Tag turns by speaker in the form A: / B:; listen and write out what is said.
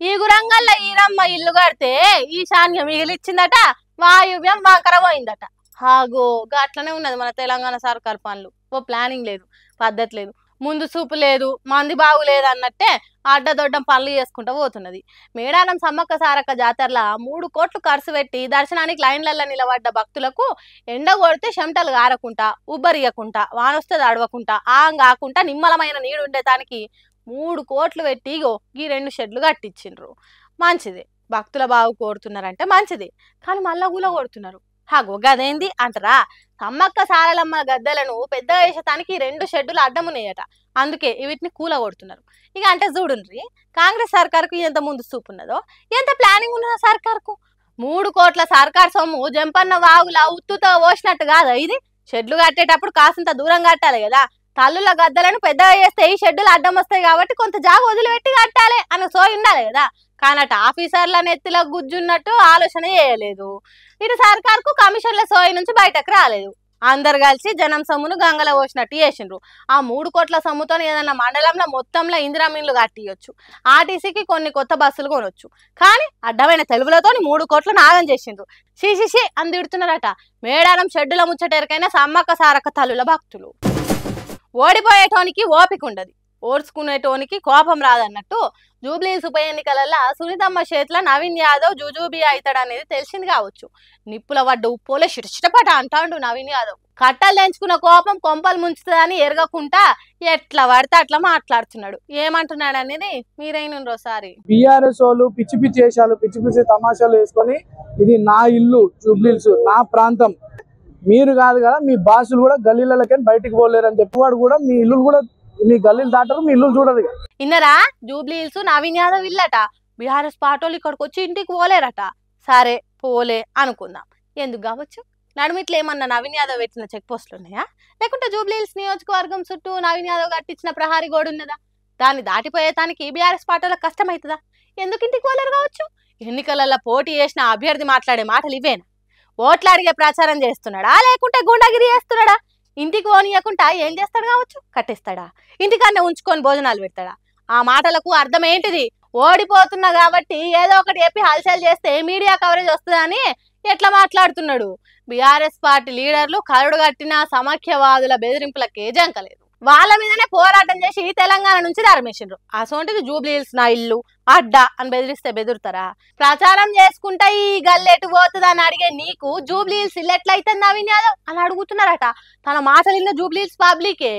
A: ఈ గురంగల్ల ఈరమ్మ ఇల్లు కడితే ఈశాన్యం మిగిలిచ్చిందట, వాయువ్యం వంకరపోయిందట. హాగో అట్లనే ఉన్నది మన తెలంగాణ సర్కార్ పనులు. ఓ ప్లానింగ్ లేదు, పద్ధతి లేదు, ముందు చూపు లేదు, మంది బాగులేదు అన్నట్టే అడ్డదొడ్డం పనులు చేసుకుంటూ పోతున్నది. మేడారం సమ్మక్క సారక్క జాతరల 3 కోట్లు ఖర్చు పెట్టి దర్శనానికి లైన్లలో నిలబడ్డ భక్తులకు ఎండ కొడితే చెమటలు గారకుండా, ఉబ్బరియకుండా, వానొస్తే అడవకుండా, కాకుండా నిమ్మలమైన నీడు ఉండేదానికి 3 కోట్లు పెట్టి ఈ 2 షెడ్లు కట్టించిండ్రు. మంచిది, భక్తుల బాగు కోరుతున్నారంటే మంచిది. కానీ మళ్ళా గుల కొడుతున్నారు. గదేంది అంటారా? సమ్మక్క సారలమ్మ గద్దెలను పెద్ద వేసటానికి 2 షెడ్డులు అడ్డమున్నాయట, అందుకే వీటిని కూల కొడుతున్నారు. ఇక అంటే చూడుండ్రి, కాంగ్రెస్ సర్కార్కు ఎంత ముందు చూపు ఉన్నదో, ఎంత ప్లానింగ్ ఉన్నదో సర్కార్కు. 3 కోట్ల సర్కార్ సొమ్ము జంపన్న వాగుల ఉత్తుతో పోసినట్టు కాదా ఇది? షెడ్లు కట్టేటప్పుడు కాసింత దూరం కట్టాలి కదా. తల్లుల గద్దలను పెద్దగా చేస్తే ఈ షెడ్యూల్ అడ్డం వస్తాయి కాబట్టి కొంత జాగ వదిలిపెట్టి కట్టాలి అని సోయి ఉండాలి కదా. కానట ఆఫీసర్ల నెత్తిలో గుజ్జున్నట్టు ఆలోచన చేయలేదు. ఇటు సర్కార్కు కమిషన్ల సోయి నుంచి బయటకు రాలేదు. అందరు కలిసి జనం సొమ్మును గంగలో పోసినట్టు చేసిండ్రు. ఆ 3 కోట్ల సొమ్ముతో ఏదన్నా మండలంలో మొత్తంలో ఇందిరా మిన్లు కట్టియొచ్చు, ఆర్టీసీకి కొన్ని కొత్త బస్సులు కొనొచ్చు. కానీ అడ్డమైన తెలుగులతో 3 కోట్ల నాగం చేసిండ్రు. షీషిషి అని తిడుతున్నారట మేడారం షెడ్డుల ముచ్చటెరకైనా సమ్మక్క సారక్క తల్లుల భక్తులు. ఓడిపోయేటోనికి ఓపిక ఉండదు, ఓర్చుకునేటోనికి కోపం రాదన్నట్టు జూబ్లీహిల్స్ ఉప ఎన్నికలలో సునీతమ్మ చేతిలో నవీన్ యాదవ్ జుజూబీ అవుతాడు అనేది తెలిసింది కావచ్చు. నిప్పుల వడ్డ ఉప్పోలే చిటచిటపట అంటాడు నవీన్ యాదవ్. కట్టలు తెంచుకున్న కోపం కొంపలు ముంచుతుందని ఎరగకుండా ఎట్లా పడితే అట్లా మాట్లాడుతున్నాడు. ఏమంటున్నాడు అనేది మీరైనసారి.
B: బీఆర్ఎస్ వాళ్ళు పిచ్చి పిచ్చి వేషాలు, పిచ్చి పిచ్చి తమాషాలు వేసుకొని ఇది నా ఇల్లు జూబ్లీహిల్స్, నా ప్రాంతం, మీరు కాదు కదా, మీ బాసులు కూడా గల్లీలకి బయటికి పోలేరు అని చెప్పేవాడు కూడా మీ ఇల్లు కూడా, మీ గల్లీలు దాటరు, మీ ఇల్లు చూడరు.
A: ఇన్నరా జూబ్లీహిల్స్ నవీన్ యాదవ్ ఇల్లట. బీఆర్ఎస్ పార్టీలు ఇక్కడికి వచ్చి ఇంటికి పోలేరట. సరే పోలే అనుకుందాం, ఎందుకు కావచ్చు. నడుమిట్లు ఏమన్నా నవీన్ యాదవ్ పెట్టిన చెక్ పోస్టులు ఉన్నాయా? లేకుంటే జూబ్లీహిల్స్ నియోజకవర్గం చుట్టూ నవీన్ యాదవ్ కట్టించిన ప్రహారీ గోడు ఉన్నదా? దాన్ని దాటిపోయేదానికి బీఆర్ఎస్ పార్టీలకు కష్టమవుతుందా? ఎందుకు ఇంటికి పోలేరు కావచ్చు? ఎన్నికలలో పోటీ చేసిన అభ్యర్థి మాట్లాడే మాటలు ఇవేనా? ఓట్లు అడిగే ప్రచారం చేస్తున్నాడా లేకుంటే గుండాగిరి చేస్తున్నాడా? ఇంటికి పోనీయకుండా ఏం చేస్తాడు కావచ్చు? కట్టేస్తాడా? ఇంటికన్నా ఉంచుకొని భోజనాలు పెడతాడా? ఆ మాటలకు అర్థం ఏంటిది? ఓడిపోతున్నా కాబట్టి ఏదో ఒకటి చెప్పి హల్చల్ చేస్తే మీడియా కవరేజ్ వస్తుందని ఎట్లా మాట్లాడుతున్నాడు? బీఆర్ఎస్ పార్టీ లీడర్లు కరుడు కట్టిన సమాఖ్యవాదుల బెదిరింపులకే జంకలేదు. వాళ్ళ మీదనే పోరాటం చేసి తెలంగాణ నుంచి ధర్మేసిండ్రు. అసోంటిది జూబ్లీహిల్స్ నా ఇల్లు అడ్డా అని బెదిరిస్తే బెదురుతారా? ప్రచారం చేసుకుంటా ఈ గల్లెటు పోతుంది అని అడిగే నీకు జూబ్లీహిల్స్ ఇల్లు ఎట్లయితే నవీన్ యాదవ్ అని అడుగుతున్నారట. తన మాటలు జూబ్లీహిల్స్ పబ్లికే.